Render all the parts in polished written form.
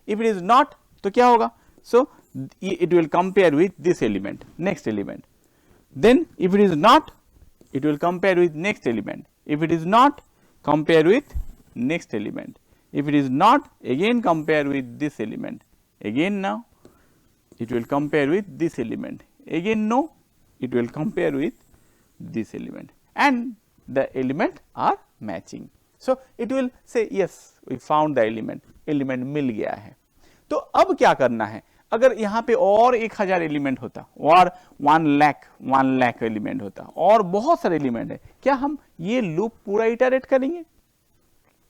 If it is not तो क्या होगा, so it will compare with this element, next element, then if it is not it will compare with next element, if it is not compare with next element, if it is not again compare with this element, again now it will compare with this element, again no it will compare with this element and the element are matching. So it will say yes we found the element मिल गया है. तो अब क्या करना है, अगर यहाँ पे और 1000 एलिमेंट होता और 1 लाख एलिमेंट होता और बहुत सारे एलिमेंट है, क्या हम ये लूप पूरा इटरेट करेंगे?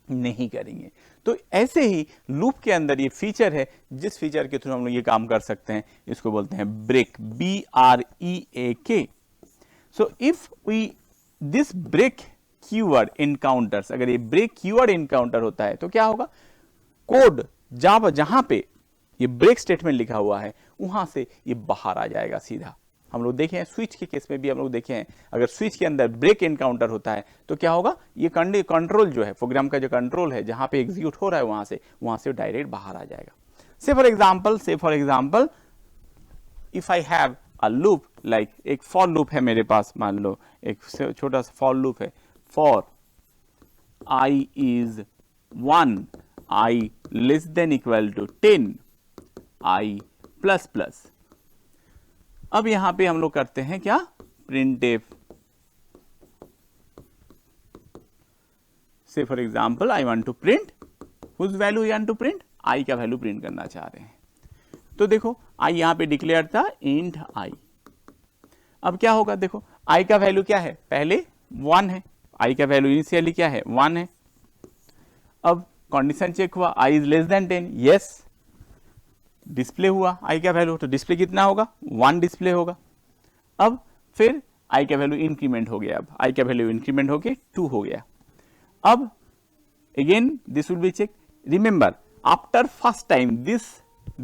नहीं करेंगे. तो ऐसे ही लूप के अंदर ये फीचर है, जिस फीचर के थ्रू हम लोग ये काम कर सकते हैं, इसको बोलते हैं break, BREAK. So if we this break keyword encounters, अगर ये ब्रेक कीवर्ड एनकाउंटर होता है तो क्या होगा, कोड जहां पे ये ब्रेक स्टेटमेंट लिखा हुआ है वहां से ये बाहर आ जाएगा सीधा. हम लोग देखे हैं स्विच के केस में भी हम लोग देखे हैं, अगर स्विच के अंदर ब्रेक एनकाउंटर होता है तो क्या होगा, ये कंट्रोल जो है प्रोग्राम का जो कंट्रोल है जहां पे एग्जीक्यूट हो रहा है वहां से डायरेक्ट बाहर आ जाएगा. Say for example if I have a loop, like एक फॉर लूप है मेरे पास, मान लो एक छोटा सा फॉर लूप है, for I is 1, I less than equal to 10, I plus plus. अब यहां पे हम लोग करते हैं क्या, printf. Say for example I want to print, whose value I want to print, i का वैल्यू प्रिंट करना चाह रहे हैं. तो देखो आई यहां पे डिक्लेयर था इंट आई. अब क्या होगा, देखो आई का वैल्यू क्या है, पहले 1 है, आई का वैल्यू इनिशियली क्या है 1 है. अब कंडीशन चेक हुआ, i is less than 10, yes display हुआ आई का वैल्यू, तो डिस्प्ले कितना होगा 1 डिस्प्ले होगा. अब फिर आई का वैल्यू इंक्रीमेंट हो गया, अब आई का वैल्यू इंक्रीमेंट होके 2 हो गया. अब again this will be check, remember after first time this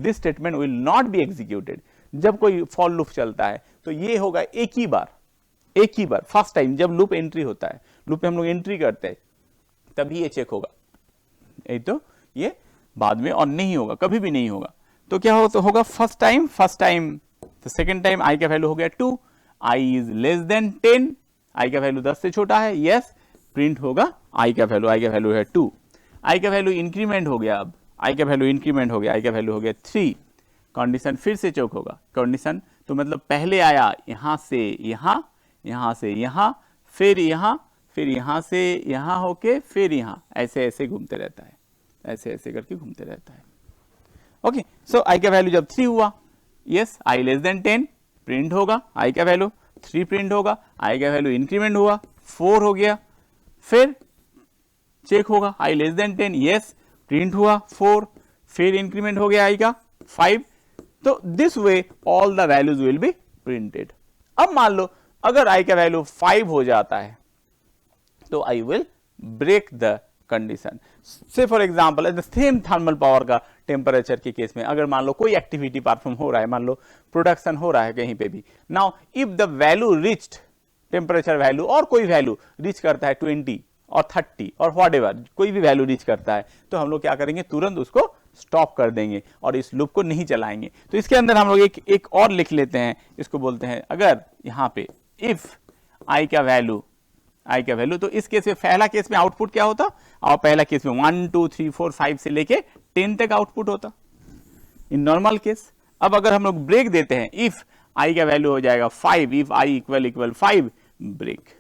statement will not be executed. जब कोई फॉर लूप चलता है तो ये होगा एक ही बार फर्स्ट टाइम जब लूप एंट्री होता है, लूप में हम लोग एंट्री करते हैं तभी ये चेक होगा, ये तो ये बाद में और नहीं होगा, कभी भी नहीं होगा. तो क्या हो, तो होगा फर्स्ट टाइम, तो सेकेंड टाइम आई का वैल्यू हो गया 2, आई इज लेस देन 10, आई का वैल्यू 10 से छोटा है, यस प्रिंट होगा आई का वैल्यू है 2, आई का वैल्यू इंक्रीमेंट हो गया, अब आई का वैल्यू इंक्रीमेंट हो गया, आई का वैल्यू हो गया 3, कंडीशन फिर से चेक होगा, कंडीशन तो मतलब पहले आया यहां से यहां से यहां, फिर यहां से यहां होके फिर यहां, ऐसे घूमते रहता है, ऐसे करके घूमते रहता है. ओके, सो आई का वैल्यू जब 3 हुआ, yes I less than 10 print होगा, आई का वैल्यू 3 प्रिंट होगा, आई का वैल्यू इंक्रीमेंट हुआ 4 हो गया, फिर चेक होगा आई लेस देन 10, यस प्रिंट हुआ 4, फिर इंक्रीमेंट हो गया आई का 5. तो this way all the values will be printed. अब मान लो अगर आई का वैल्यू 5 हो जाता है तो i will break the condition. Say for example the same thermal power का टेम्परेचर के केस में अगर मान लो कोई एक्टिविटी परफॉर्म हो रहा है, मान लो प्रोडक्शन हो रहा है कहीं पे भी, now if the value reached, temperature value और कोई वैल्यू रिच करता है 20 और 30 और व्हाटएवर कोई भी वैल्यू रिच करता है, तो हम लोग क्या करेंगे, तुरंत उसको स्टॉप कर देंगे और इस लूप को नहीं चलाएंगे. तो इसके अंदर हम लोग एक और लिख लेते हैं, इसको बोलते हैं, अगर यहां पे इफ आई का वैल्यू, तो इस केस में पहला केस में आउटपुट क्या होता, और पहला केस में 1 2 3 4 5 से लेके 10 तक आउटपुट होता इन नॉर्मल केस. अब अगर हम लोग ब्रेक देते हैं, इफ आई का वैल्यू हो जाएगा 5, if I equal 5, break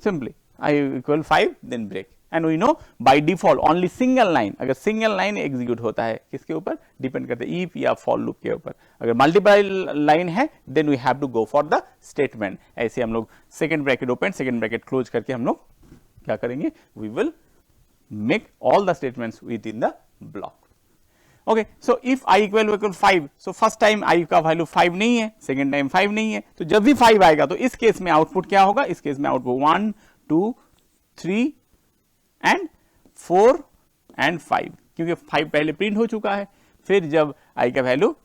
simply I equal 5 then break. And we know by default only single line, अगर सिंगल लाइन एग्जीक्यूट होता है किसके ऊपर डिपेंड करता है, इफ या फॉर लूप के ऊपर. अगर मल्टीपल लाइन है then we have to go for the statement. ऐसे हम लोग second bracket open second bracket close करके हम लोग क्या करेंगे, we will make all the statements within the block. Okay, so if I equal 5, so first time I का value 5 नहीं है, सेकेंड टाइम 5 नहीं है, तो जब भी 5 आएगा तो इस केस में आउटपुट क्या होगा, इस केस में आउटपुट 1 2 3 एंड 4 एंड 5, क्योंकि 5 पहले प्रिंट हो चुका है. फिर जब आई का वैल्यू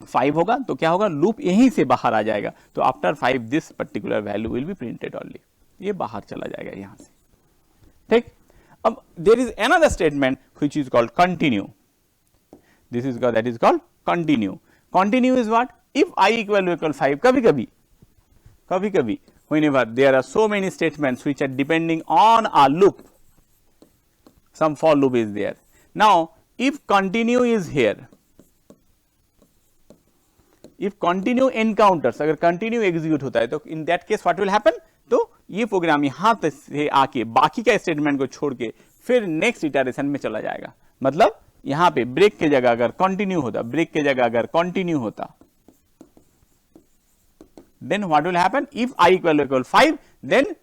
5 होगा तो क्या होगा, लूप यहीं से बाहर आ जाएगा, तो after 5 this particular value will be printed only, ये बाहर चला जाएगा यहां से. ठीक, अब there is another statement which is called continue. This is called, that is called continue. Continue is what? If I equal 5, कभी-कभी whenever there are so many statements which are depending on a loop, some for loop is there. Now, if continue is here, if continue encounters, अगर continue execute होता है तो in that case what will happen? तो ये programme यहाँ से आके बाकी का स्टेटमेंट को छोड़ के फिर नेक्स्ट इटरेशन में चला जाएगा. मतलब यहाँ पे ब्रेक के जगह अगर कंटिन्यू होता, ब्रेक के जगह अगर कंटिन्यू होता, then what will happen? If I equal 5 then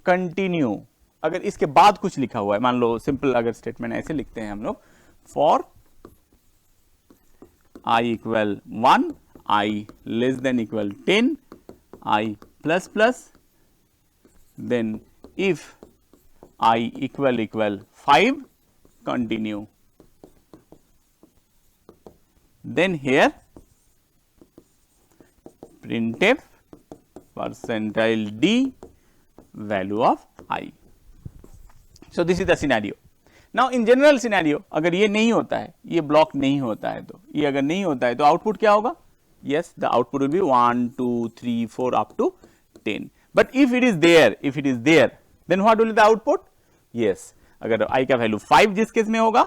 continue. अगर इसके बाद कुछ लिखा हुआ है, मान लो सिंपल अगर स्टेटमेंट ऐसे लिखते हैं हम लोग, for I equal 1, I less than equal 10, I plus plus, then if I equal 5 continue, then here printf percentile d value of I. So this is the scenario. Now in general scenario अगर ये नहीं होता है, ये block नहीं होता है, तो ये अगर नहीं होता है तो आउटपुट क्या होगा? Yes, the output will be 1 2 3 4 up to 10. But if it is there, then what will be the output? Yes, अगर i का वैल्यू 5 जिस केस में होगा,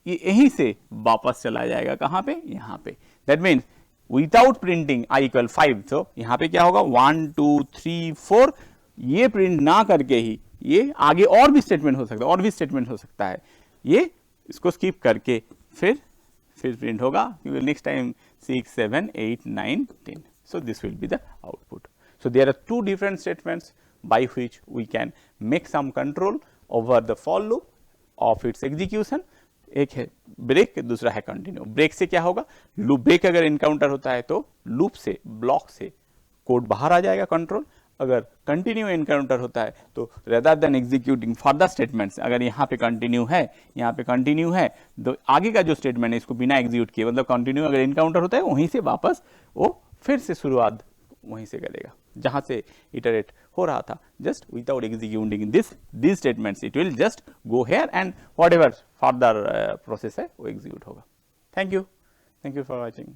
ये यहीं से वापस चला जाएगा कहाँ पे? यहाँ पे. That means without printing i equal 5, so यहाँ पे क्या होगा? 1 2 3 4, ये प्रिंट ना करके ही ये आगे और भी स्टेटमेंट हो सकता है, ये इसको स्किप करके फिर प्रिंट होगा, क्योंकि next time 6 7 8 9 10. So this will be the output. So there are two different statements by which we can make some control over the for loop of its execution. एक है ब्रेक, दूसरा है continue. Break से क्या होगा? Loop break अगर encounter होता है तो लूप से, ब्लॉक से कोड बाहर आ जाएगा कंट्रोल. अगर कंटिन्यू इनकाउंटर होता है तो rather than executing further statements, अगर यहाँ पे कंटिन्यू है, यहाँ पे कंटिन्यू है, तो आगे का जो स्टेटमेंट है इसको बिना एग्जीक्यूट किए, मतलब कंटिन्यू अगर इनकाउंटर होता है वहीं से वापस वो फिर से शुरुआत वहीं से करेगा जहां से इटरेट हो रहा था. Just without executing this statements it will just go here and whatever further process है वो एग्जीक्यूट होगा. Thank you for watching.